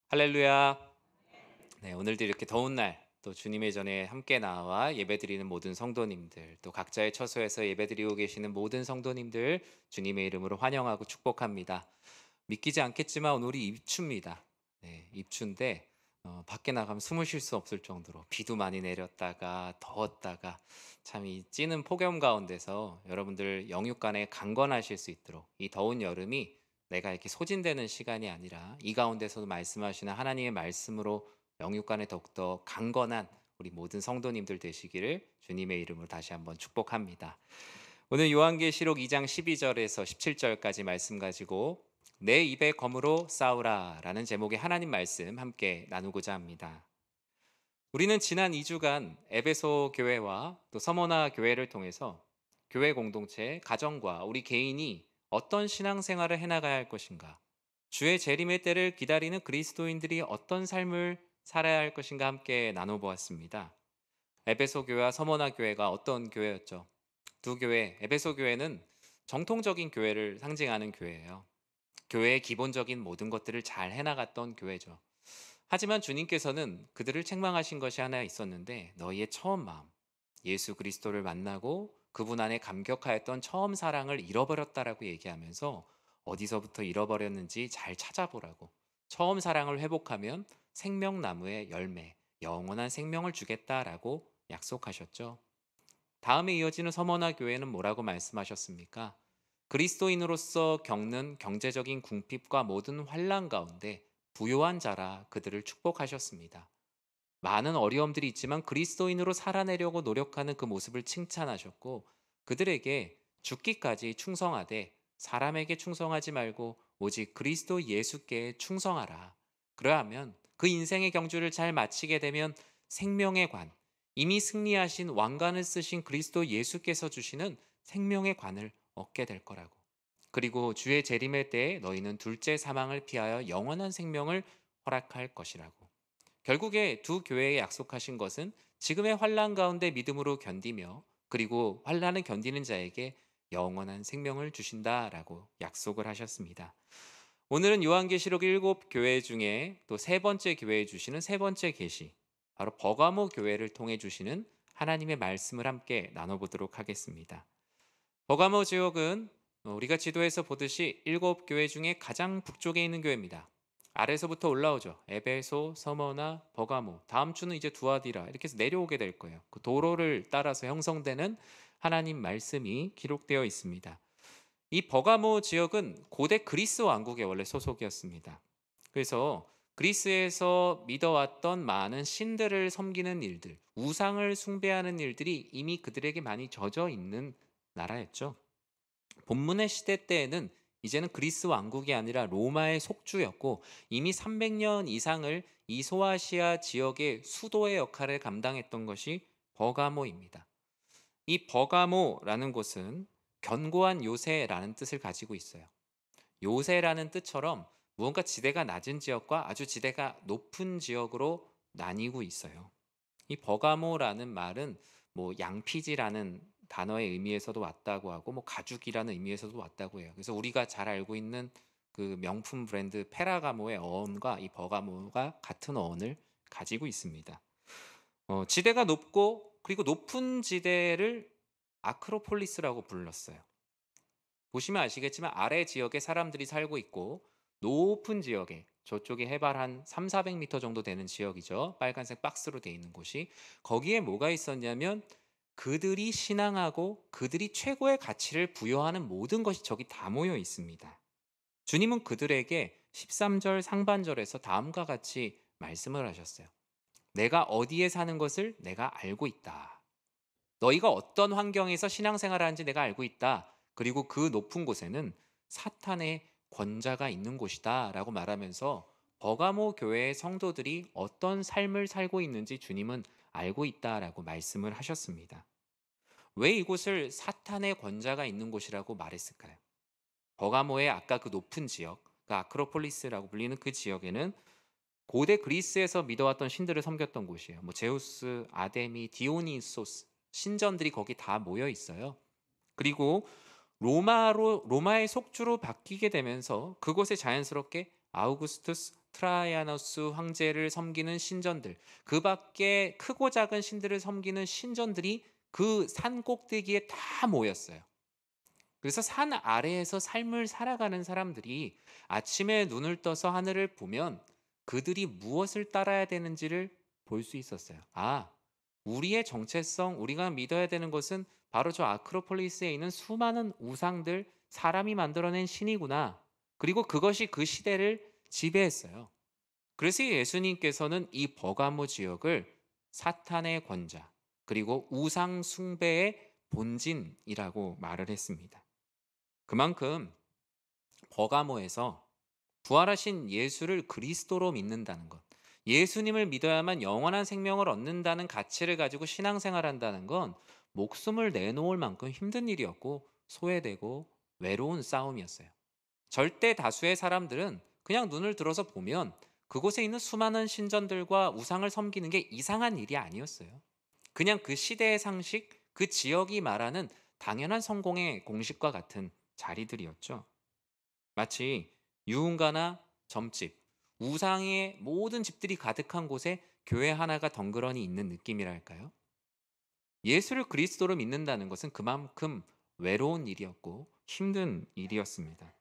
할렐루야. 네, 오늘도 이렇게 더운 날 또 주님의 전에 함께 나와 예배드리는 모든 성도님들, 또 각자의 처소에서 예배드리고 계시는 모든 성도님들 주님의 이름으로 환영하고 축복합니다. 믿기지 않겠지만 오늘이 입추입니다. 네, 입추인데 밖에 나가면 숨을 쉴 수 없을 정도로 비도 많이 내렸다가 더웠다가 참 이 찌는 폭염 가운데서 여러분들 영육간에 강건하실 수 있도록 이 더운 여름이 내가 이렇게 소진되는 시간이 아니라 이 가운데서도 말씀하시는 하나님의 말씀으로 영육간에 더욱더 강건한 우리 모든 성도님들 되시기를 주님의 이름으로 다시 한번 축복합니다. 오늘 요한계시록 2장 12절에서 17절까지 말씀 가지고 내 입의 검으로 싸우라라는 제목의 하나님 말씀 함께 나누고자 합니다. 우리는 지난 2주간 에베소 교회와 또 서머나 교회를 통해서 교회 공동체, 가정과 우리 개인이 어떤 신앙생활을 해나가야 할 것인가, 주의 재림의 때를 기다리는 그리스도인들이 어떤 삶을 살아야 할 것인가 함께 나눠보았습니다. 에베소 교회와 서머나 교회가 어떤 교회였죠? 두 교회, 에베소 교회는 정통적인 교회를 상징하는 교회예요. 교회의 기본적인 모든 것들을 잘 해나갔던 교회죠. 하지만 주님께서는 그들을 책망하신 것이 하나 있었는데 너희의 처음 마음, 예수 그리스도를 만나고 그분 안에 감격하였던 처음 사랑을 잃어버렸다라고 얘기하면서 어디서부터 잃어버렸는지 잘 찾아보라고, 처음 사랑을 회복하면 생명나무의 열매, 영원한 생명을 주겠다라고 약속하셨죠. 다음에 이어지는 서머나 교회는 뭐라고 말씀하셨습니까? 그리스도인으로서 겪는 경제적인 궁핍과 모든 환란 가운데 부요한 자라 그들을 축복하셨습니다. 많은 어려움들이 있지만 그리스도인으로 살아내려고 노력하는 그 모습을 칭찬하셨고, 그들에게 죽기까지 충성하되 사람에게 충성하지 말고 오직 그리스도 예수께 충성하라. 그러하면 그 인생의 경주를 잘 마치게 되면 생명의 관, 이미 승리하신 왕관을 쓰신 그리스도 예수께서 주시는 생명의 관을 얻게 될 거라고. 그리고 주의 재림의 때에 너희는 둘째 사망을 피하여 영원한 생명을 허락할 것이라고. 결국에 두 교회에 약속하신 것은 지금의 환란 가운데 믿음으로 견디며 그리고 환란을 견디는 자에게 영원한 생명을 주신다라고 약속을 하셨습니다. 오늘은 요한계시록 7교회 중에 또 세 번째 교회에 주시는 세 번째 계시, 바로 버가모 교회를 통해 주시는 하나님의 말씀을 함께 나눠보도록 하겠습니다. 버가모 지역은 우리가 지도에서 보듯이 7교회 중에 가장 북쪽에 있는 교회입니다. 아래서부터 올라오죠. 에베소, 서머나, 버가모. 다음 주는 이제 두아디라. 이렇게 해서 내려오게 될 거예요. 그 도로를 따라서 형성되는 하나님 말씀이 기록되어 있습니다. 이 버가모 지역은 고대 그리스 왕국의 원래 소속이었습니다. 그래서 그리스에서 믿어왔던 많은 신들을 섬기는 일들, 우상을 숭배하는 일들이 이미 그들에게 많이 젖어 있는 나라였죠. 본문의 시대 때에는 이제는 그리스 왕국이 아니라 로마의 속주였고, 이미 300년 이상을 이 소아시아 지역의 수도의 역할을 감당했던 것이 버가모입니다. 이 버가모라는 곳은 견고한 요새라는 뜻을 가지고 있어요. 요새라는 뜻처럼 무언가 지대가 낮은 지역과 아주 지대가 높은 지역으로 나뉘고 있어요. 이 버가모라는 말은 뭐 양피지라는 단어의 의미에서도 왔다고 하고 뭐 가죽이라는 의미에서도 왔다고 해요. 그래서 우리가 잘 알고 있는 그 명품 브랜드 페라가모의 어원과 이 버가모가 같은 어원을 가지고 있습니다. 지대가 높고 그리고 높은 지대를 아크로폴리스라고 불렀어요. 보시면 아시겠지만 아래 지역에 사람들이 살고 있고 높은 지역에, 저쪽에 해발 한 3, 400m 정도 되는 지역이죠. 빨간색 박스로 되어 있는 곳이. 거기에 뭐가 있었냐면 그들이 신앙하고 그들이 최고의 가치를 부여하는 모든 것이 저기 다 모여 있습니다. 주님은 그들에게 13절 상반절에서 다음과 같이 말씀을 하셨어요. 내가 어디에 사는 것을 내가 알고 있다. 너희가 어떤 환경에서 신앙생활을 하는지 내가 알고 있다. 그리고 그 높은 곳에는 사탄의 권자가 있는 곳이다 라고 말하면서 버가모 교회의 성도들이 어떤 삶을 살고 있는지 주님은 알고 있다라고 말씀을 하셨습니다. 왜 이곳을 사탄의 권자가 있는 곳이라고 말했을까요? 버가모의 아까 그 높은 지역, 그 아크로폴리스라고 불리는 그 지역에는 고대 그리스에서 믿어왔던 신들을 섬겼던 곳이에요. 뭐 제우스, 아데미, 디오니소스 신전들이 거기 다 모여 있어요. 그리고 로마의 속주로 바뀌게 되면서 그곳에 자연스럽게 아우구스투스, 트라이아노스 황제를 섬기는 신전들, 그 밖에 크고 작은 신들을 섬기는 신전들이 그 산 꼭대기에 다 모였어요. 그래서 산 아래에서 삶을 살아가는 사람들이 아침에 눈을 떠서 하늘을 보면 그들이 무엇을 따라야 되는지를 볼 수 있었어요. 아, 우리의 정체성, 우리가 믿어야 되는 것은 바로 저 아크로폴리스에 있는 수많은 우상들, 사람이 만들어낸 신이구나. 그리고 그것이 그 시대를 지배했어요. 그래서 예수님께서는 이 버가모 지역을 사탄의 권자, 그리고 우상 숭배의 본진이라고 말을 했습니다. 그만큼 버가모에서 부활하신 예수를 그리스도로 믿는다는 것, 예수님을 믿어야만 영원한 생명을 얻는다는 가치를 가지고 신앙생활한다는 건 목숨을 내놓을 만큼 힘든 일이었고 소외되고 외로운 싸움이었어요. 절대 다수의 사람들은 그냥 눈을 들어서 보면 그곳에 있는 수많은 신전들과 우상을 섬기는 게 이상한 일이 아니었어요. 그냥 그 시대의 상식, 그 지역이 말하는 당연한 성공의 공식과 같은 자리들이었죠. 마치 유흥가나 점집, 우상의 모든 집들이 가득한 곳에 교회 하나가 덩그러니 있는 느낌이랄까요? 예수를 그리스도로 믿는다는 것은 그만큼 외로운 일이었고 힘든 일이었습니다.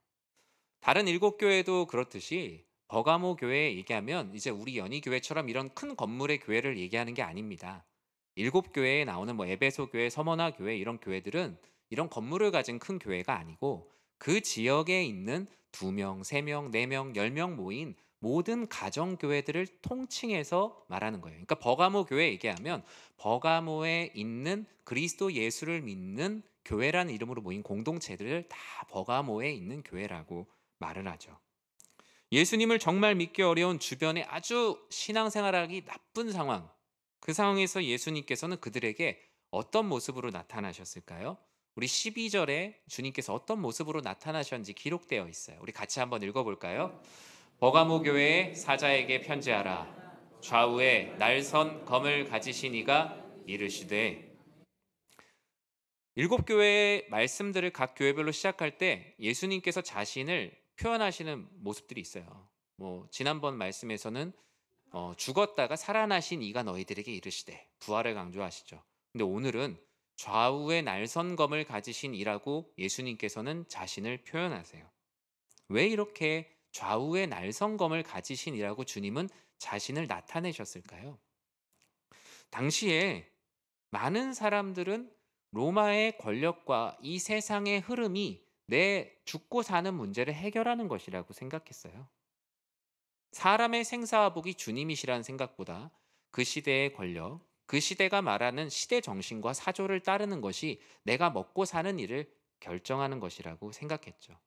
다른 일곱 교회도 그렇듯이 버가모 교회 얘기하면 이제 우리 연희교회처럼 이런 큰 건물의 교회를 얘기하는 게 아닙니다. 일곱 교회에 나오는 뭐 에베소 교회, 서머나 교회 이런 교회들은 이런 건물을 가진 큰 교회가 아니고 그 지역에 있는 두 명, 세 명, 네 명, 10명 모인 모든 가정 교회들을 통칭해서 말하는 거예요. 그러니까 버가모 교회 얘기하면 버가모에 있는 그리스도 예수를 믿는 교회라는 이름으로 모인 공동체들을 다 버가모에 있는 교회라고 말을 하죠. 예수님을 정말 믿기 어려운 주변에 아주 신앙생활하기 나쁜 상황, 그 상황에서 예수님께서는 그들에게 어떤 모습으로 나타나셨을까요? 우리 12절에 주님께서 어떤 모습으로 나타나셨는지 기록되어 있어요. 우리 같이 한번 읽어볼까요? 버가모 교회의 사자에게 편지하라. 좌우에 날선 검을 가지신 이가 이르시되. 일곱 교회의 말씀들을 각 교회별로 시작할 때 예수님께서 자신을 표현하시는 모습들이 있어요. 뭐 지난번 말씀에서는 죽었다가 살아나신 이가 너희들에게 이르시되 부활을 강조하시죠. 근데 오늘은 좌우의 날선검을 가지신 이라고 예수님께서는 자신을 표현하세요. 왜 이렇게 좌우의 날선검을 가지신 이라고 주님은 자신을 나타내셨을까요? 당시에 많은 사람들은 로마의 권력과 이 세상의 흐름이 내 죽고 사는 문제를 해결하는 것이라고 생각했어요. 사람의 생사화복이 주님이시라는 생각보다 그 시대의 권력, 그 시대가 말하는 시대 정신과 사조를 따르는 것이 내가 먹고 사는 일을 결정하는 것이라고 생각했죠.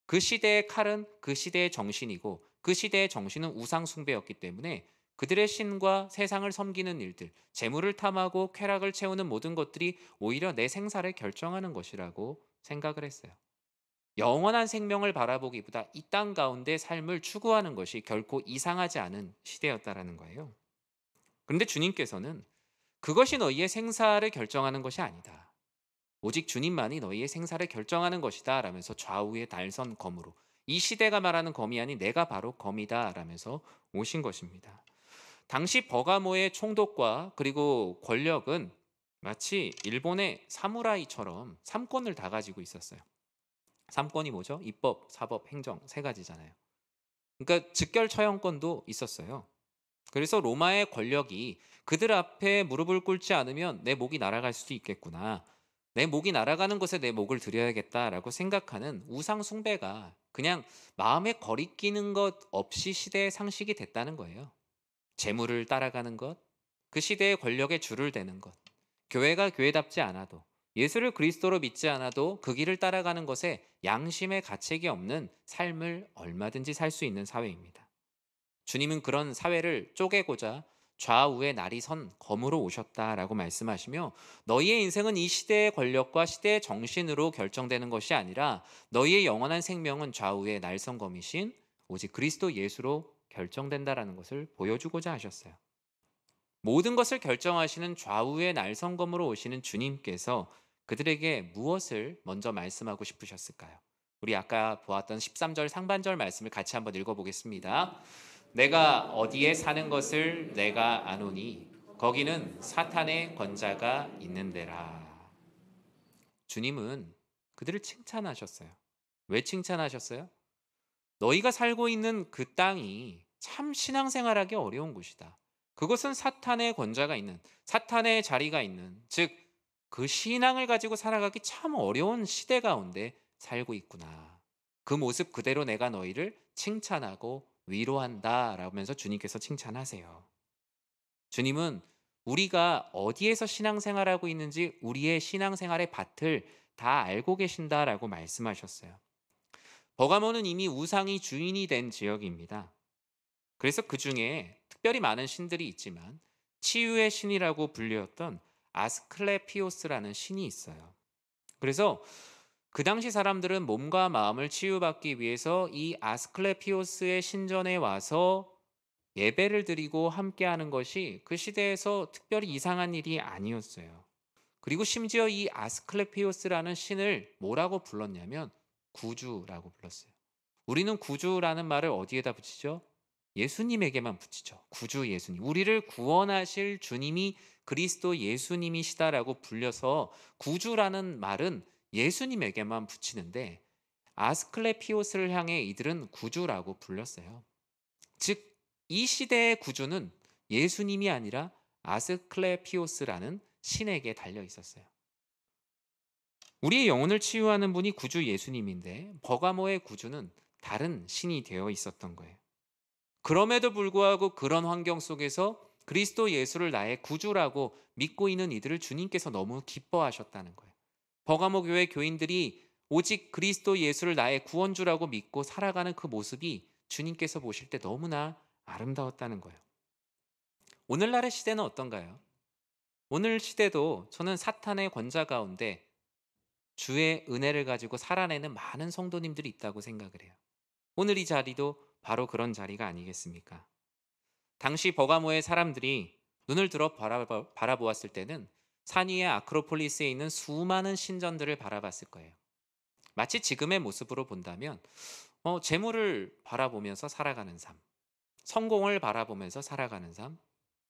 그 시대의 칼은 그 시대의 정신이고 그 시대의 정신은 우상 숭배였기 때문에 그들의 신과 세상을 섬기는 일들, 재물을 탐하고 쾌락을 채우는 모든 것들이 오히려 내 생사를 결정하는 것이라고 생각을 했어요. 영원한 생명을 바라보기보다 이 땅 가운데 삶을 추구하는 것이 결코 이상하지 않은 시대였다라는 거예요. 그런데 주님께서는 그것이 너희의 생사를 결정하는 것이 아니다. 오직 주님만이 너희의 생사를 결정하는 것이다 라면서 좌우의 날선 검으로 이 시대가 말하는 검이 아닌 내가 바로 검이다 라면서 오신 것입니다. 당시 버가모의 총독과 그리고 권력은 마치 일본의 사무라이처럼 삼권을 다 가지고 있었어요. 삼권이 뭐죠? 입법, 사법, 행정 세 가지잖아요. 그러니까 직결 처형권도 있었어요. 그래서 로마의 권력이 그들 앞에 무릎을 꿇지 않으면 내 목이 날아갈 수도 있겠구나. 내 목이 날아가는 곳에 내 목을 드려야겠다라고 생각하는 우상 숭배가 그냥 마음에 거리끼는 것 없이 시대의 상식이 됐다는 거예요. 재물을 따라가는 것, 그 시대의 권력에 줄을 대는 것, 교회가 교회답지 않아도 예수를 그리스도로 믿지 않아도 그 길을 따라가는 것에 양심의 가책이 없는 삶을 얼마든지 살 수 있는 사회입니다. 주님은 그런 사회를 쪼개고자 좌우에 날이 선 검으로 오셨다라고 말씀하시며 너희의 인생은 이 시대의 권력과 시대의 정신으로 결정되는 것이 아니라 너희의 영원한 생명은 좌우에 날선 검이신 오직 그리스도 예수로 결정된다라는 것을 보여주고자 하셨어요. 모든 것을 결정하시는 좌우의 날선검으로 오시는 주님께서 그들에게 무엇을 먼저 말씀하고 싶으셨을까요? 우리 아까 보았던 13절 상반절 말씀을 같이 한번 읽어보겠습니다. 내가 어디에 사는 것을 내가 아노니 거기는 사탄의 권자가 있는 데라. 주님은 그들을 칭찬하셨어요. 왜 칭찬하셨어요? 너희가 살고 있는 그 땅이 참 신앙생활하기 어려운 곳이다. 그것은 사탄의 권자가 있는, 사탄의 자리가 있는, 즉 그 신앙을 가지고 살아가기 참 어려운 시대 가운데 살고 있구나. 그 모습 그대로 내가 너희를 칭찬하고 위로한다 라면서 주님께서 칭찬하세요. 주님은 우리가 어디에서 신앙생활하고 있는지 우리의 신앙생활의 밭을 다 알고 계신다라고 말씀하셨어요. 버가모는 이미 우상이 주인이 된 지역입니다. 그래서 그 중에 특별히 많은 신들이 있지만 치유의 신이라고 불렸던 아스클레피오스라는 신이 있어요. 그래서 그 당시 사람들은 몸과 마음을 치유받기 위해서 이 아스클레피오스의 신전에 와서 예배를 드리고 함께하는 것이 그 시대에서 특별히 이상한 일이 아니었어요. 그리고 심지어 이 아스클레피오스라는 신을 뭐라고 불렀냐면 구주라고 불렀어요. 우리는 구주라는 말을 어디에다 붙이죠? 예수님에게만 붙이죠. 구주 예수님. 우리를 구원하실 주님이 그리스도 예수님이시다라고 불려서 구주라는 말은 예수님에게만 붙이는데 아스클레피오스를 향해 이들은 구주라고 불렸어요. 즉, 이 시대의 구주는 예수님이 아니라 아스클레피오스라는 신에게 달려 있었어요. 우리의 영혼을 치유하는 분이 구주 예수님인데 버가모의 구주는 다른 신이 되어 있었던 거예요. 그럼에도 불구하고 그런 환경 속에서 그리스도 예수를 나의 구주라고 믿고 있는 이들을 주님께서 너무 기뻐하셨다는 거예요. 버가모 교회 교인들이 오직 그리스도 예수를 나의 구원주라고 믿고 살아가는 그 모습이 주님께서 보실 때 너무나 아름다웠다는 거예요. 오늘날의 시대는 어떤가요? 오늘 시대도 저는 사탄의 권자 가운데 주의 은혜를 가지고 살아내는 많은 성도님들이 있다고 생각을 해요. 오늘 이 자리도 바로 그런 자리가 아니겠습니까? 당시 버가모의 사람들이 눈을 들어 바라보았을 때는 산 위의 아크로폴리스에 있는 수많은 신전들을 바라봤을 거예요. 마치 지금의 모습으로 본다면 재물을 바라보면서 살아가는 삶, 성공을 바라보면서 살아가는 삶,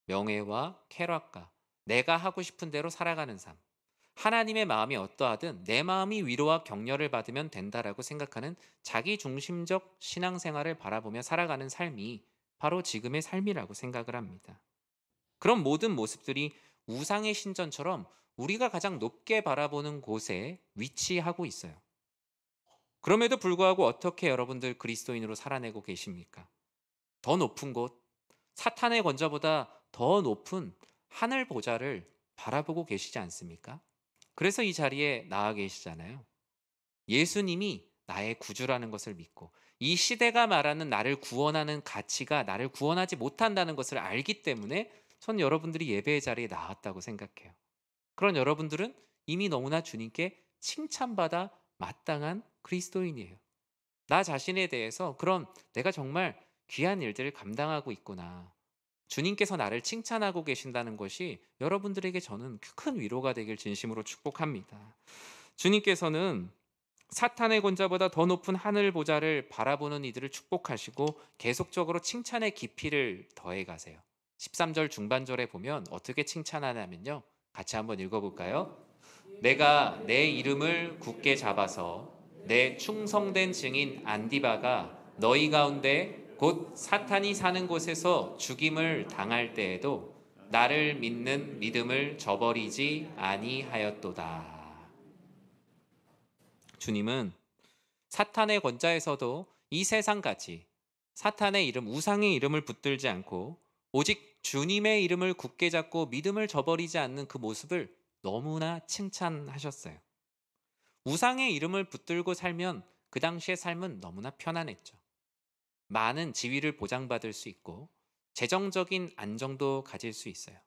명예와 쾌락과 내가 하고 싶은 대로 살아가는 삶, 하나님의 마음이 어떠하든 내 마음이 위로와 격려를 받으면 된다라고 생각하는 자기 중심적 신앙생활을 바라보며 살아가는 삶이 바로 지금의 삶이라고 생각을 합니다. 그런 모든 모습들이 우상의 신전처럼 우리가 가장 높게 바라보는 곳에 위치하고 있어요. 그럼에도 불구하고 어떻게 여러분들 그리스도인으로 살아내고 계십니까? 더 높은 곳, 사탄의 권자보다 더 높은 하늘 보좌를 바라보고 계시지 않습니까? 그래서 이 자리에 나와 계시잖아요. 예수님이 나의 구주라는 것을 믿고 이 시대가 말하는 나를 구원하는 가치가 나를 구원하지 못한다는 것을 알기 때문에 전 여러분들이 예배의 자리에 나왔다고 생각해요. 그런 여러분들은 이미 너무나 주님께 칭찬받아 마땅한 그리스도인이에요. 나 자신에 대해서 그런 내가 정말 귀한 일들을 감당하고 있구나. 주님께서 나를 칭찬하고 계신다는 것이 여러분들에게 저는 큰 위로가 되길 진심으로 축복합니다. 주님께서는 사탄의 권자보다 더 높은 하늘 보좌를 바라보는 이들을 축복하시고 계속적으로 칭찬의 깊이를 더해 가세요. 13절 중반절에 보면 어떻게 칭찬하냐면요. 같이 한번 읽어볼까요? 내가 내 이름을 굳게 잡아서 내 충성된 증인 안디바가 너희 가운데 곧 사탄이 사는 곳에서 죽임을 당할 때에도 나를 믿는 믿음을 저버리지 아니하였도다. 주님은 사탄의 권자에서도 이 세상같이 사탄의 이름, 우상의 이름을 붙들지 않고 오직 주님의 이름을 굳게 잡고 믿음을 저버리지 않는 그 모습을 너무나 칭찬하셨어요. 우상의 이름을 붙들고 살면 그 당시의 삶은 너무나 편안했죠. 많은 지위를 보장받을 수 있고 재정적인 안정도 가질 수 있어요.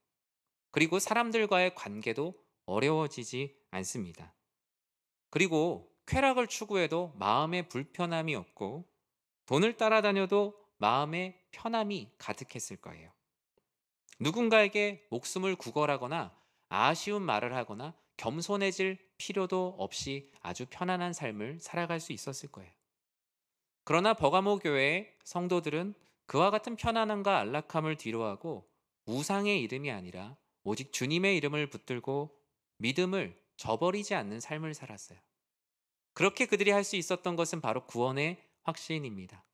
그리고 사람들과의 관계도 어려워지지 않습니다. 그리고 쾌락을 추구해도 마음에 불편함이 없고 돈을 따라다녀도 마음에 편함이 가득했을 거예요. 누군가에게 목숨을 구걸하거나 아쉬운 말을 하거나 겸손해질 필요도 없이 아주 편안한 삶을 살아갈 수 있었을 거예요. 그러나 버가모 교회의 성도들은 그와 같은 편안함과 안락함을 뒤로하고 우상의 이름이 아니라 오직 주님의 이름을 붙들고 믿음을 저버리지 않는 삶을 살았어요. 그렇게 그들이 할 수 있었던 것은 바로 구원의 확신입니다.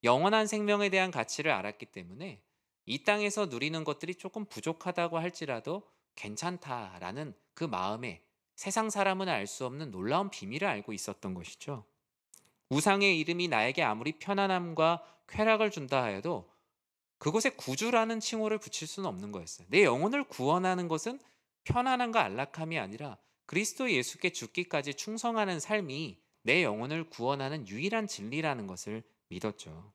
영원한 생명에 대한 가치를 알았기 때문에 이 땅에서 누리는 것들이 조금 부족하다고 할지라도 괜찮다라는 그 마음에 세상 사람은 알 수 없는 놀라운 비밀을 알고 있었던 것이죠. 우상의 이름이 나에게 아무리 편안함과 쾌락을 준다 하여도 그곳에 구주라는 칭호를 붙일 수는 없는 거였어요. 내 영혼을 구원하는 것은 편안함과 안락함이 아니라 그리스도 예수께 죽기까지 충성하는 삶이 내 영혼을 구원하는 유일한 진리라는 것을 믿었죠.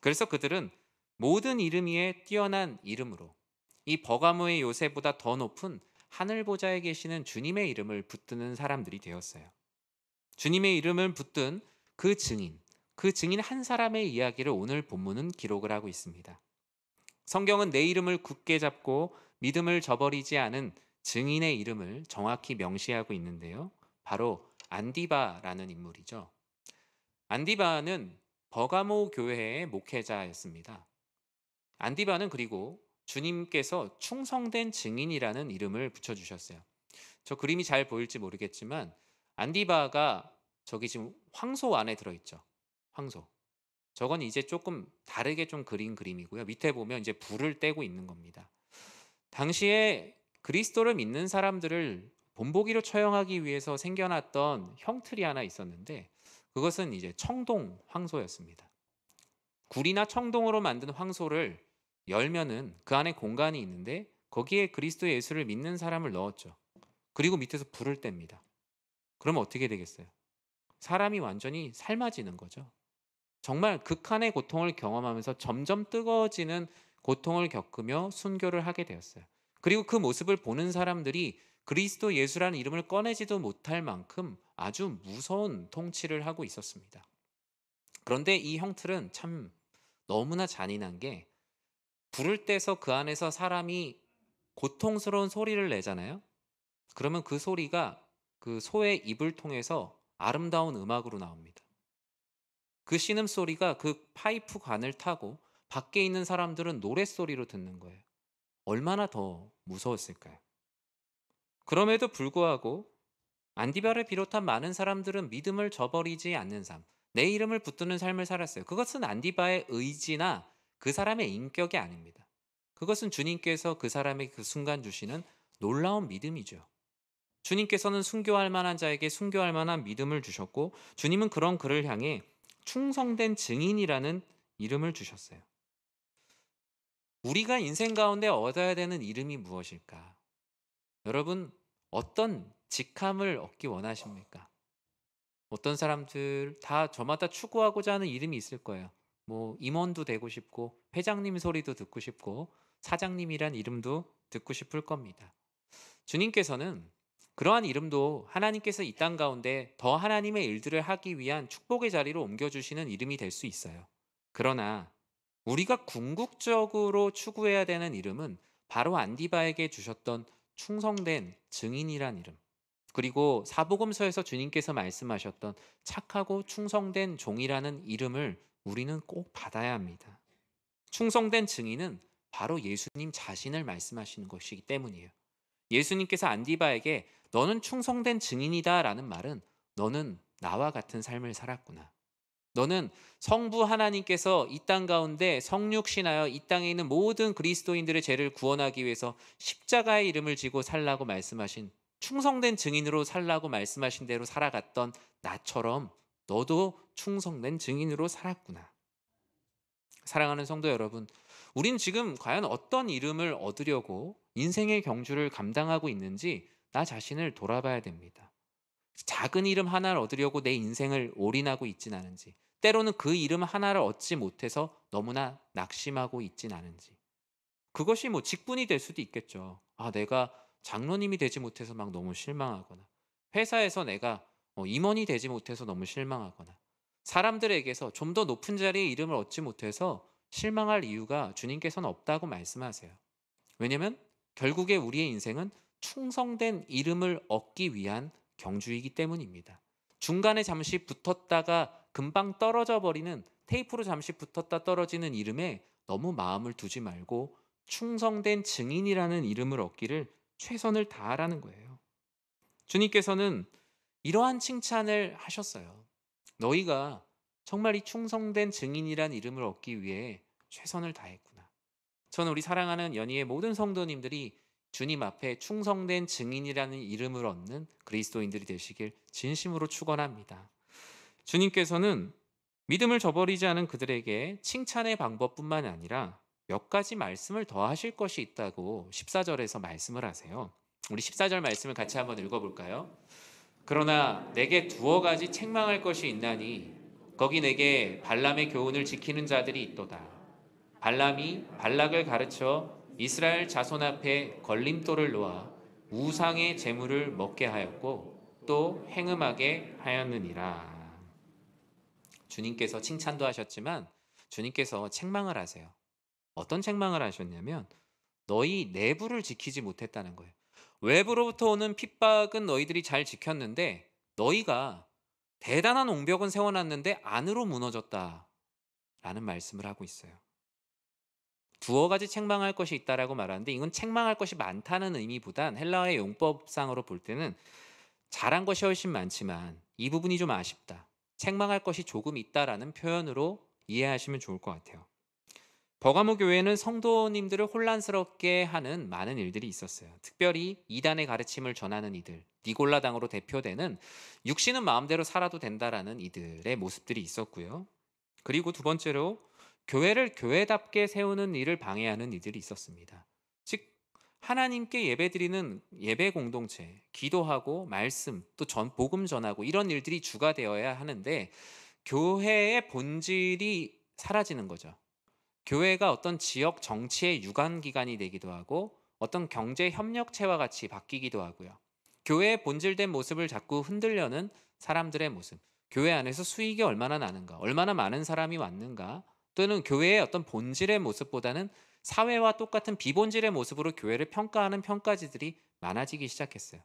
그래서 그들은 모든 이름 위에 뛰어난 이름으로 이 버가모의 요새보다 더 높은 하늘 보좌에 계시는 주님의 이름을 붙드는 사람들이 되었어요. 주님의 이름을 붙든 그 증인 한 사람의 이야기를 오늘 본문은 기록을 하고 있습니다. 성경은 내 이름을 굳게 잡고 믿음을 저버리지 않은 증인의 이름을 정확히 명시하고 있는데요. 바로 안디바라는 인물이죠. 안디바는 버가모 교회의 목회자였습니다. 안디바는 그리고 주님께서 충성된 증인이라는 이름을 붙여주셨어요. 저 그림이 잘 보일지 모르겠지만 안디바가 저기 지금 황소 안에 들어있죠. 황소. 저건 이제 조금 다르게 좀 그린 그림이고요. 밑에 보면 이제 불을 떼고 있는 겁니다. 당시에 그리스도를 믿는 사람들을 본보기로 처형하기 위해서 생겨났던 형틀이 하나 있었는데 그것은 이제 청동 황소였습니다. 굴이나 청동으로 만든 황소를 열면은 그 안에 공간이 있는데 거기에 그리스도 예수를 믿는 사람을 넣었죠. 그리고 밑에서 불을 뗍니다. 그러면 어떻게 되겠어요? 사람이 완전히 삶아지는 거죠. 정말 극한의 고통을 경험하면서 점점 뜨거워지는 고통을 겪으며 순교를 하게 되었어요. 그리고 그 모습을 보는 사람들이 그리스도 예수라는 이름을 꺼내지도 못할 만큼 아주 무서운 통치를 하고 있었습니다. 그런데 이 형틀은 참 너무나 잔인한 게 불을 떼서 그 안에서 사람이 고통스러운 소리를 내잖아요. 그러면 그 소리가 그 소의 입을 통해서 아름다운 음악으로 나옵니다. 그 신음소리가 그 파이프 관을 타고 밖에 있는 사람들은 노랫소리로 듣는 거예요. 얼마나 더 무서웠을까요? 그럼에도 불구하고 안디바를 비롯한 많은 사람들은 믿음을 저버리지 않는 삶, 내 이름을 붙드는 삶을 살았어요. 그것은 안디바의 의지나 그 사람의 인격이 아닙니다. 그것은 주님께서 그 사람에게 그 순간 주시는 놀라운 믿음이죠. 주님께서는 순교할 만한 자에게 순교할 만한 믿음을 주셨고 주님은 그런 그를 향해 충성된 증인이라는 이름을 주셨어요. 우리가 인생 가운데 얻어야 되는 이름이 무엇일까? 여러분, 어떤 직함을 얻기 원하십니까? 어떤 사람들 다 저마다 추구하고자 하는 이름이 있을 거예요. 뭐 임원도 되고 싶고 회장님 소리도 듣고 싶고 사장님이란 이름도 듣고 싶을 겁니다. 주님께서는 그러한 이름도 하나님께서 이 땅 가운데 더 하나님의 일들을 하기 위한 축복의 자리로 옮겨주시는 이름이 될 수 있어요. 그러나 우리가 궁극적으로 추구해야 되는 이름은 바로 안디바에게 주셨던 충성된 증인이란 이름. 그리고 사복음서에서 주님께서 말씀하셨던 착하고 충성된 종이라는 이름을 우리는 꼭 받아야 합니다. 충성된 증인은 바로 예수님 자신을 말씀하시는 것이기 때문이에요. 예수님께서 안디바에게 너는 충성된 증인이다 라는 말은 너는 나와 같은 삶을 살았구나. 너는 성부 하나님께서 이 땅 가운데 성육신하여 이 땅에 있는 모든 그리스도인들의 죄를 구원하기 위해서 십자가의 이름을 지고 살라고 말씀하신 충성된 증인으로 살라고 말씀하신 대로 살아갔던 나처럼 너도 충성된 증인으로 살았구나. 사랑하는 성도 여러분, 우린 지금 과연 어떤 이름을 얻으려고 인생의 경주를 감당하고 있는지 나 자신을 돌아봐야 됩니다. 작은 이름 하나를 얻으려고 내 인생을 올인하고 있진 않은지, 때로는 그 이름 하나를 얻지 못해서 너무나 낙심하고 있진 않은지. 그것이 뭐 직분이 될 수도 있겠죠. 아, 내가 장로님이 되지 못해서 막 너무 실망하거나, 회사에서 내가 임원이 되지 못해서 너무 실망하거나, 사람들에게서 좀 더 높은 자리에 이름을 얻지 못해서 실망할 이유가 주님께서는 없다고 말씀하세요. 왜냐하면 결국에 우리의 인생은 충성된 이름을 얻기 위한 경주이기 때문입니다. 중간에 잠시 붙었다가 금방 떨어져 버리는, 테이프로 잠시 붙었다 떨어지는 이름에 너무 마음을 두지 말고 충성된 증인이라는 이름을 얻기를 최선을 다하라는 거예요. 주님께서는 이러한 칭찬을 하셨어요. 너희가 정말 이 충성된 증인이란 이름을 얻기 위해 최선을 다했구나. 저는 우리 사랑하는 연희의 모든 성도님들이 주님 앞에 충성된 증인이라는 이름을 얻는 그리스도인들이 되시길 진심으로 축원합니다. 주님께서는 믿음을 저버리지 않은 그들에게 칭찬의 방법뿐만 아니라 몇 가지 말씀을 더 하실 것이 있다고 14절에서 말씀을 하세요. 우리 14절 말씀을 같이 한번 읽어볼까요? 그러나 내게 두어 가지 책망할 것이 있나니 거기 내게 발람의 교훈을 지키는 자들이 있도다. 발람이 발락을 가르쳐 이스라엘 자손 앞에 걸림돌을 놓아 우상의 재물을 먹게 하였고 또 행음하게 하였느니라. 주님께서 칭찬도 하셨지만 주님께서 책망을 하세요. 어떤 책망을 하셨냐면 너희 내부를 지키지 못했다는 거예요. 외부로부터 오는 핍박은 너희들이 잘 지켰는데 너희가 대단한 옹벽은 세워놨는데 안으로 무너졌다라는 말씀을 하고 있어요. 두어 가지 책망할 것이 있다라고 말하는데 이건 책망할 것이 많다는 의미보단 헬라어의 용법상으로 볼 때는 잘한 것이 훨씬 많지만 이 부분이 좀 아쉽다, 책망할 것이 조금 있다라는 표현으로 이해하시면 좋을 것 같아요. 버가모 교회는 성도님들을 혼란스럽게 하는 많은 일들이 있었어요. 특별히 이단의 가르침을 전하는 이들, 니골라당으로 대표되는 육신은 마음대로 살아도 된다라는 이들의 모습들이 있었고요. 그리고 두 번째로 교회를 교회답게 세우는 일을 방해하는 이들이 있었습니다. 즉 하나님께 예배드리는 예배 공동체, 기도하고 말씀, 또 복음 전하고 이런 일들이 주가 되어야 하는데 교회의 본질이 사라지는 거죠. 교회가 어떤 지역 정치의 유관기관이 되기도 하고 어떤 경제 협력체와 같이 바뀌기도 하고요. 교회의 본질된 모습을 자꾸 흔들려는 사람들의 모습, 교회 안에서 수익이 얼마나 나는가, 얼마나 많은 사람이 왔는가, 또는 교회의 어떤 본질의 모습보다는 사회와 똑같은 비본질의 모습으로 교회를 평가하는 평가지들이 많아지기 시작했어요.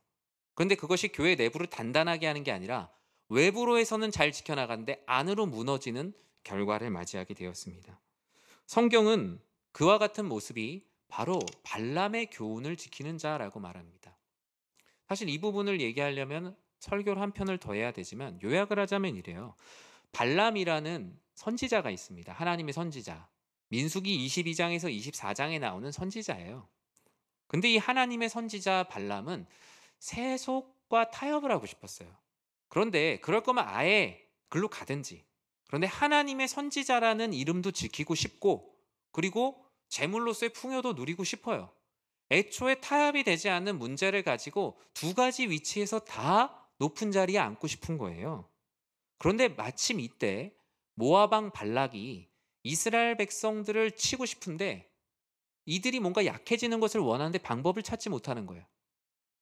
그런데 그것이 교회 내부를 단단하게 하는 게 아니라 외부로에서는 잘 지켜나가는데 안으로 무너지는 결과를 맞이하게 되었습니다. 성경은 그와 같은 모습이 바로 발람의 교훈을 지키는 자라고 말합니다. 사실 이 부분을 얘기하려면 설교를 한 편을 더 해야 되지만 요약을 하자면 이래요. 발람이라는 선지자가 있습니다. 하나님의 선지자. 민수기 22장에서 24장에 나오는 선지자예요. 근데 이 하나님의 선지자 발람은 세속과 타협을 하고 싶었어요. 그런데 그럴 거면 아예 글로 가든지. 그런데 하나님의 선지자라는 이름도 지키고 싶고 그리고 재물로서의 풍요도 누리고 싶어요. 애초에 타협이 되지 않는 문제를 가지고 두 가지 위치에서 다 높은 자리에 앉고 싶은 거예요. 그런데 마침 이때 모압 왕 발락이 이스라엘 백성들을 치고 싶은데 이들이 뭔가 약해지는 것을 원하는데 방법을 찾지 못하는 거예요.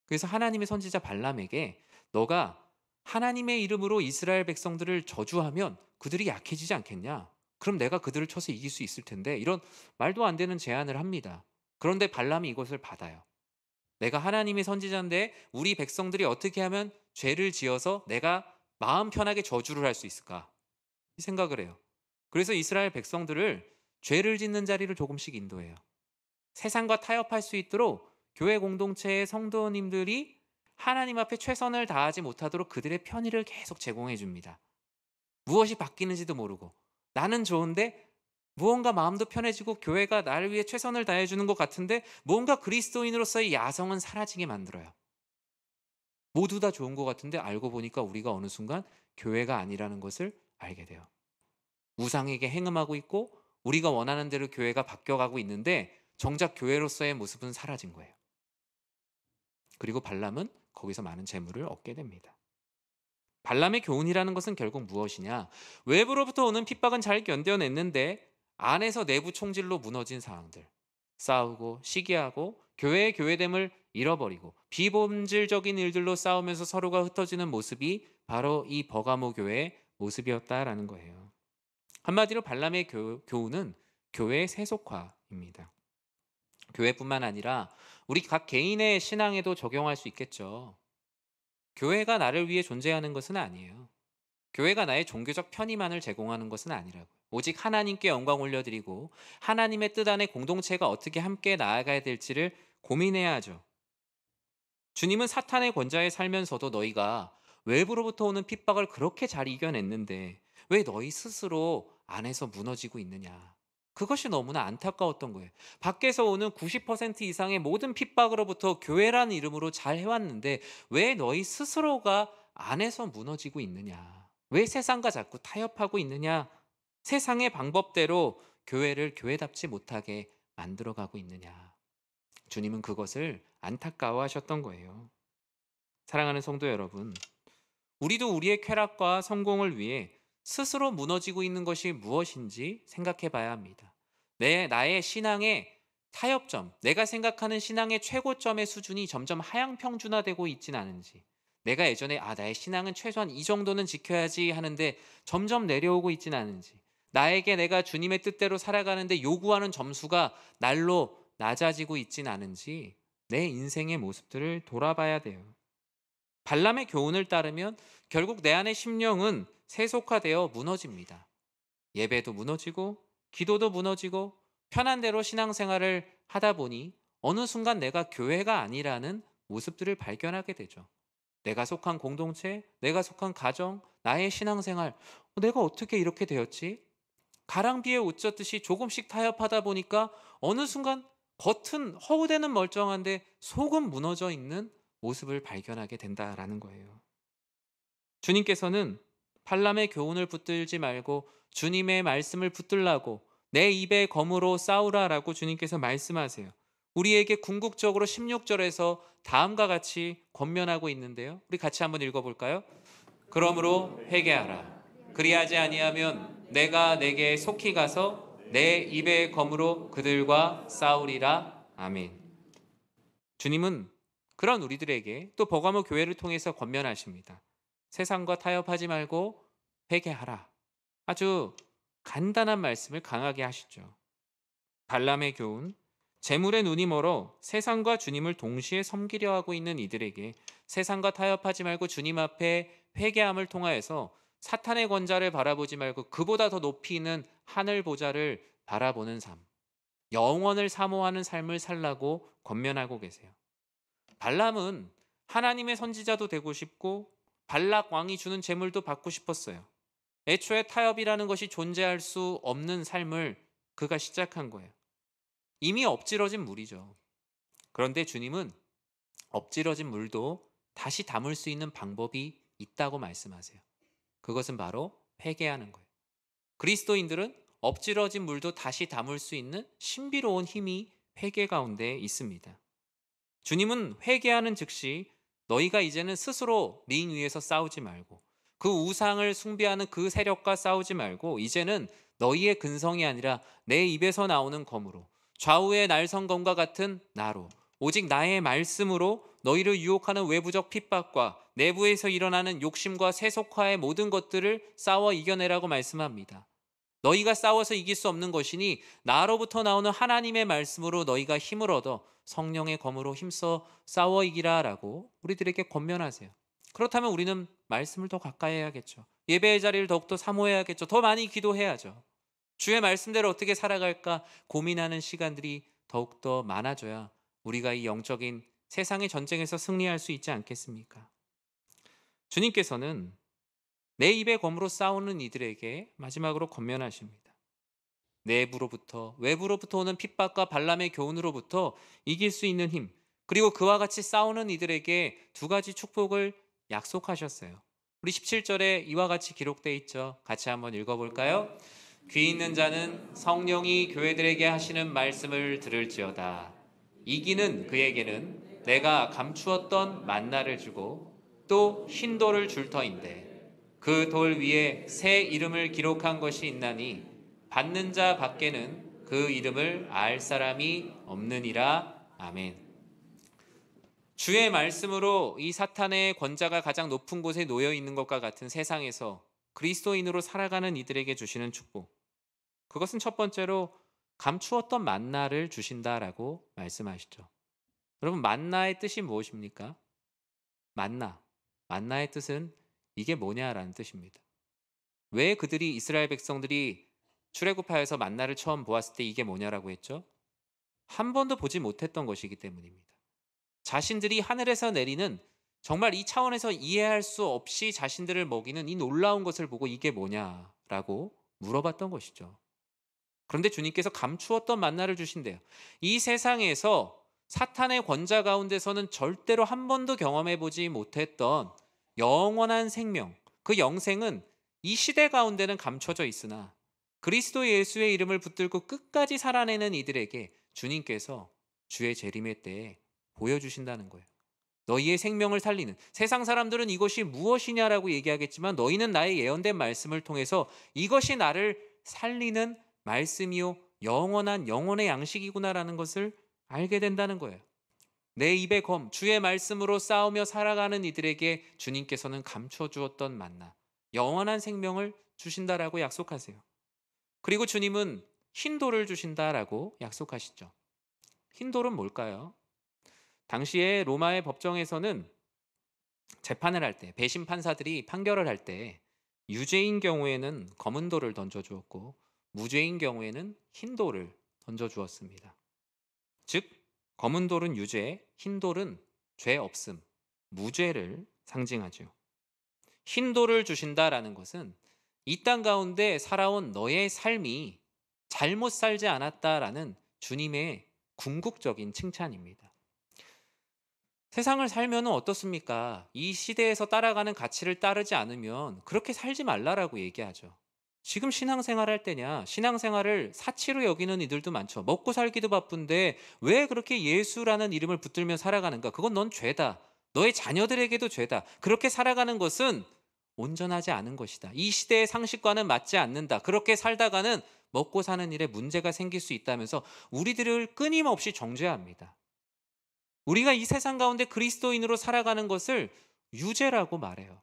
그래서 하나님의 선지자 발람에게 너가 하나님의 이름으로 이스라엘 백성들을 저주하면 그들이 약해지지 않겠냐? 그럼 내가 그들을 쳐서 이길 수 있을 텐데, 이런 말도 안 되는 제안을 합니다. 그런데 발람이 이것을 받아요. 내가 하나님의 선지자인데 우리 백성들이 어떻게 하면 죄를 지어서 내가 마음 편하게 저주를 할 수 있을까? 이 생각을 해요. 그래서 이스라엘 백성들을 죄를 짓는 자리를 조금씩 인도해요. 세상과 타협할 수 있도록 교회 공동체의 성도님들이 하나님 앞에 최선을 다하지 못하도록 그들의 편의를 계속 제공해 줍니다. 무엇이 바뀌는지도 모르고 나는 좋은데 무언가 마음도 편해지고 교회가 나를 위해 최선을 다해 주는 것 같은데 뭔가 그리스도인으로서의 야성은 사라지게 만들어요. 모두 다 좋은 것 같은데 알고 보니까 우리가 어느 순간 교회가 아니라는 것을 알게 돼요. 우상에게 행음하고 있고 우리가 원하는 대로 교회가 바뀌어가고 있는데 정작 교회로서의 모습은 사라진 거예요. 그리고 발람은 거기서 많은 재물을 얻게 됩니다. 발람의 교훈이라는 것은 결국 무엇이냐? 외부로부터 오는 핍박은 잘 견뎌냈는데 안에서 내부 총질로 무너진 상황들, 싸우고 시기하고 교회의 교회됨을 잃어버리고 비본질적인 일들로 싸우면서 서로가 흩어지는 모습이 바로 이 버가모 교회의 모습이었다라는 거예요. 한마디로 발람의 교훈은 교회의 세속화입니다. 교회뿐만 아니라 우리 각 개인의 신앙에도 적용할 수 있겠죠. 교회가 나를 위해 존재하는 것은 아니에요. 교회가 나의 종교적 편의만을 제공하는 것은 아니라고요. 오직 하나님께 영광 올려드리고 하나님의 뜻 안에 공동체가 어떻게 함께 나아가야 될지를 고민해야 하죠. 주님은 사탄의 권좌에 살면서도 너희가 외부로부터 오는 핍박을 그렇게 잘 이겨냈는데 왜 너희 스스로 안에서 무너지고 있느냐. 그것이 너무나 안타까웠던 거예요. 밖에서 오는 90% 이상의 모든 핍박으로부터 교회라는 이름으로 잘 해왔는데 왜 너희 스스로가 안에서 무너지고 있느냐. 왜 세상과 자꾸 타협하고 있느냐. 세상의 방법대로 교회를 교회답지 못하게 만들어가고 있느냐. 주님은 그것을 안타까워하셨던 거예요. 사랑하는 성도 여러분, 우리도 우리의 쾌락과 성공을 위해 스스로 무너지고 있는 것이 무엇인지 생각해 봐야 합니다. 나의 신앙의 타협점, 내가 생각하는 신앙의 최고점의 수준이 점점 하향평준화되고 있진 않은지, 내가 예전에 나의 신앙은 최소한 이 정도는 지켜야지 하는데 점점 내려오고 있진 않은지, 나에게 내가 주님의 뜻대로 살아가는데 요구하는 점수가 날로 낮아지고 있진 않은지 내 인생의 모습들을 돌아봐야 돼요. 발람의 교훈을 따르면 결국 내 안의 심령은 세속화되어 무너집니다. 예배도 무너지고 기도도 무너지고 편한 대로 신앙생활을 하다 보니 어느 순간 내가 교회가 아니라는 모습들을 발견하게 되죠. 내가 속한 공동체, 내가 속한 가정, 나의 신앙생활, 내가 어떻게 이렇게 되었지? 가랑비에 옷 젖듯이 조금씩 타협하다 보니까 어느 순간 겉은 허우대는 멀쩡한데 속은 무너져 있는 모습을 발견하게 된다라는 거예요. 주님께서는 발람의 교훈을 붙들지 말고 주님의 말씀을 붙들라고 내 입의 검으로 싸우라라고 주님께서 말씀하세요. 우리에게 궁극적으로 16절에서 다음과 같이 권면하고 있는데요. 우리 같이 한번 읽어볼까요? 그러므로 회개하라. 그리하지 아니하면 내가 내게 속히 가서 내 입의 검으로 그들과 싸우리라. 아멘. 주님은 그런 우리들에게 또 버가모 교회를 통해서 권면하십니다. 세상과 타협하지 말고 회개하라. 아주 간단한 말씀을 강하게 하시죠. 발람의 교훈, 재물의 눈이 멀어 세상과 주님을 동시에 섬기려 하고 있는 이들에게 세상과 타협하지 말고 주님 앞에 회개함을 통하여서 사탄의 권좌를 바라보지 말고 그보다 더 높이 있는 하늘 보좌를 바라보는 삶, 영원을 사모하는 삶을 살라고 권면하고 계세요. 발람은 하나님의 선지자도 되고 싶고 발락 왕이 주는 재물도 받고 싶었어요. 애초에 타협이라는 것이 존재할 수 없는 삶을 그가 시작한 거예요. 이미 엎질러진 물이죠. 그런데 주님은 엎질러진 물도 다시 담을 수 있는 방법이 있다고 말씀하세요. 그것은 바로 회개하는 거예요. 그리스도인들은 엎질러진 물도 다시 담을 수 있는 신비로운 힘이 회개 가운데 있습니다. 주님은 회개하는 즉시 너희가 이제는 스스로 링 위에서 싸우지 말고 그 우상을 숭배하는 그 세력과 싸우지 말고 이제는 너희의 근성이 아니라 내 입에서 나오는 검으로 좌우의 날성검과 같은 나로 오직 나의 말씀으로 너희를 유혹하는 외부적 핍박과 내부에서 일어나는 욕심과 세속화의 모든 것들을 싸워 이겨내라고 말씀합니다. 너희가 싸워서 이길 수 없는 것이니 나로부터 나오는 하나님의 말씀으로 너희가 힘을 얻어 성령의 검으로 힘써 싸워 이기라라고 우리들에게 권면하세요. 그렇다면 우리는 말씀을 더 가까이 해야겠죠. 예배의 자리를 더욱더 사모해야겠죠. 더 많이 기도해야죠. 주의 말씀대로 어떻게 살아갈까 고민하는 시간들이 더욱더 많아져야 우리가 이 영적인 세상의 전쟁에서 승리할 수 있지 않겠습니까? 주님께서는 내 입의 검으로 싸우는 이들에게 마지막으로 권면하십니다. 내부로부터 외부로부터 오는 핍박과 발람의 교훈으로부터 이길 수 있는 힘, 그리고 그와 같이 싸우는 이들에게 두 가지 축복을 약속하셨어요. 우리 17절에 이와 같이 기록되어 있죠. 같이 한번 읽어볼까요? 귀 있는 자는 성령이 교회들에게 하시는 말씀을 들을지어다. 이기는 그에게는 내가 감추었던 만나를 주고 또 흰 돌을 줄 터인데 그 돌 위에 새 이름을 기록한 것이 있나니 받는 자 밖에는 그 이름을 알 사람이 없느니라. 아멘. 주의 말씀으로 이 사탄의 권자가 가장 높은 곳에 놓여 있는 것과 같은 세상에서 그리스도인으로 살아가는 이들에게 주시는 축복. 그것은 첫 번째로 감추었던 만나를 주신다라고 말씀하시죠. 여러분, 만나의 뜻이 무엇입니까? 만나. 만나의 뜻은 이게 뭐냐라는 뜻입니다. 왜 그들이 이스라엘 백성들이 출애굽하여서 만나를 처음 보았을 때 이게 뭐냐라고 했죠? 한 번도 보지 못했던 것이기 때문입니다. 자신들이 하늘에서 내리는 정말 이 차원에서 이해할 수 없이 자신들을 먹이는 이 놀라운 것을 보고 이게 뭐냐라고 물어봤던 것이죠. 그런데 주님께서 감추었던 만나를 주신대요. 이 세상에서 사탄의 권자 가운데서는 절대로 한 번도 경험해 보지 못했던 영원한 생명, 그 영생은 이 시대 가운데는 감춰져 있으나 그리스도 예수의 이름을 붙들고 끝까지 살아내는 이들에게 주님께서 주의 재림의 때에 보여주신다는 거예요. 너희의 생명을 살리는, 세상 사람들은 이것이 무엇이냐라고 얘기하겠지만 너희는 나의 예언된 말씀을 통해서 이것이 나를 살리는 말씀이요 영원한 영혼의 양식이구나라는 것을 알게 된다는 거예요. 내 입의 검 주의 말씀으로 싸우며 살아가는 이들에게 주님께서는 감춰 주었던 만나, 영원한 생명을 주신다라고 약속하세요. 그리고 주님은 흰돌을 주신다라고 약속하시죠. 흰돌은 뭘까요? 당시에 로마의 법정에서는 재판을 할 때, 배심 판사들이 판결을 할 때 유죄인 경우에는 검은 돌을 던져 주었고 무죄인 경우에는 흰 돌을 던져 주었습니다. 즉 검은 돌은 유죄, 흰 돌은 죄 없음, 무죄를 상징하죠. 흰 돌을 주신다라는 것은 이 땅 가운데 살아온 너의 삶이 잘못 살지 않았다라는 주님의 궁극적인 칭찬입니다. 세상을 살면 어떻습니까? 이 시대에서 따라가는 가치를 따르지 않으면 그렇게 살지 말라라고 얘기하죠. 지금 신앙생활 할 때냐? 신앙생활을 사치로 여기는 이들도 많죠. 먹고 살기도 바쁜데 왜 그렇게 예수라는 이름을 붙들며 살아가는가? 그건 넌 죄다. 너의 자녀들에게도 죄다. 그렇게 살아가는 것은 온전하지 않은 것이다. 이 시대의 상식과는 맞지 않는다. 그렇게 살다가는 먹고 사는 일에 문제가 생길 수 있다면서 우리들을 끊임없이 정죄합니다. 우리가 이 세상 가운데 그리스도인으로 살아가는 것을 유죄라고 말해요.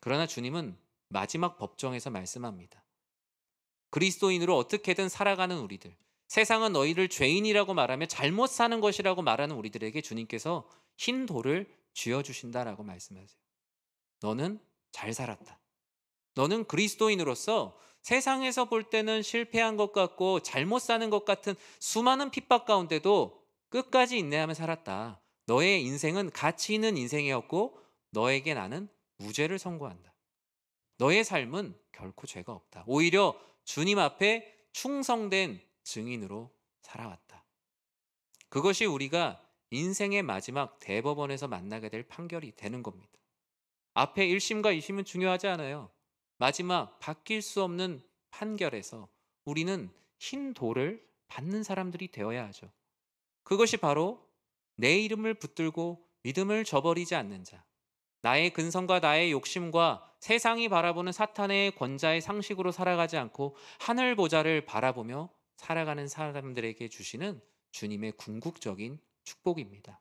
그러나 주님은 마지막 법정에서 말씀합니다. 그리스도인으로 어떻게든 살아가는 우리들, 세상은 너희를 죄인이라고 말하며 잘못 사는 것이라고 말하는 우리들에게 주님께서 흰 돌을 쥐어주신다라고 말씀하세요. 너는 잘 살았다. 너는 그리스도인으로서 세상에서 볼 때는 실패한 것 같고 잘못 사는 것 같은 수많은 핍박 가운데도 끝까지 인내하며 살았다. 너의 인생은 가치 있는 인생이었고 너에게 나는 무죄를 선고한다. 너의 삶은 결코 죄가 없다. 오히려 주님 앞에 충성된 증인으로 살아왔다. 그것이 우리가 인생의 마지막 대법원에서 만나게 될 판결이 되는 겁니다. 앞에 1심과 2심은 중요하지 않아요. 마지막 바뀔 수 없는 판결에서 우리는 흰 돌을 받는 사람들이 되어야 하죠. 그것이 바로 내 이름을 붙들고 믿음을 저버리지 않는 자, 나의 근성과 나의 욕심과 세상이 바라보는 사탄의 권자의 상식으로 살아가지 않고 하늘 보좌를 바라보며 살아가는 사람들에게 주시는 주님의 궁극적인 축복입니다.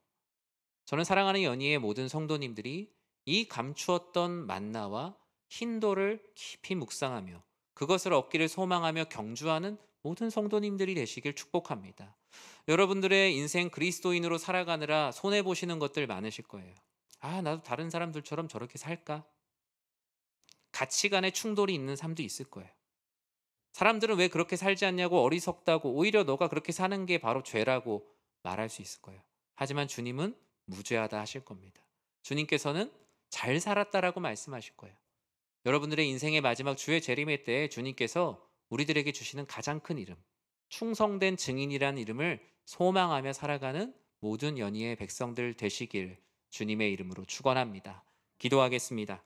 저는 사랑하는 연희의 모든 성도님들이 이 감추었던 만나와 흰돌을 깊이 묵상하며 그것을 얻기를 소망하며 경주하는 모든 성도님들이 되시길 축복합니다. 여러분들의 인생 그리스도인으로 살아가느라 손해보시는 것들 많으실 거예요. 아, 나도 다른 사람들처럼 저렇게 살까? 가치관에 충돌이 있는 삶도 있을 거예요. 사람들은 왜 그렇게 살지 않냐고 어리석다고 오히려 너가 그렇게 사는 게 바로 죄라고 말할 수 있을 거예요. 하지만 주님은 무죄하다 하실 겁니다. 주님께서는 잘 살았다라고 말씀하실 거예요. 여러분들의 인생의 마지막 주의 재림의 때에 주님께서 우리들에게 주시는 가장 큰 이름, 충성된 증인이라는 이름을 소망하며 살아가는 모든 연희의 백성들 되시길 주님의 이름으로 축원합니다. 기도하겠습니다.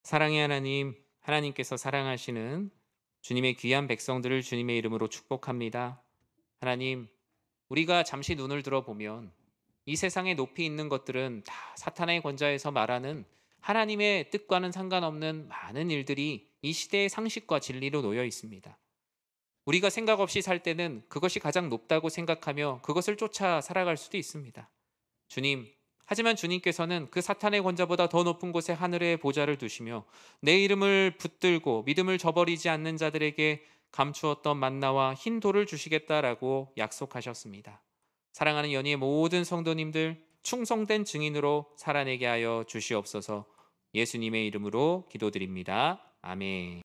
사랑의 하나님, 하나님께서 사랑하시는 주님의 귀한 백성들을 주님의 이름으로 축복합니다. 하나님, 우리가 잠시 눈을 들어보면 이 세상에 높이 있는 것들은 다 사탄의 권좌에서 말하는 하나님의 뜻과는 상관없는 많은 일들이 이 시대의 상식과 진리로 놓여 있습니다. 우리가 생각 없이 살 때는 그것이 가장 높다고 생각하며 그것을 쫓아 살아갈 수도 있습니다. 주님, 하지만 주님께서는 그 사탄의 권자보다 더 높은 곳에 하늘의 보좌를 두시며 내 이름을 붙들고 믿음을 저버리지 않는 자들에게 감추었던 만나와 흰 돌을 주시겠다라고 약속하셨습니다. 사랑하는 연희의 모든 성도님들, 충성된 증인으로 살아내게 하여 주시옵소서. 예수님의 이름으로 기도드립니다. 아멘.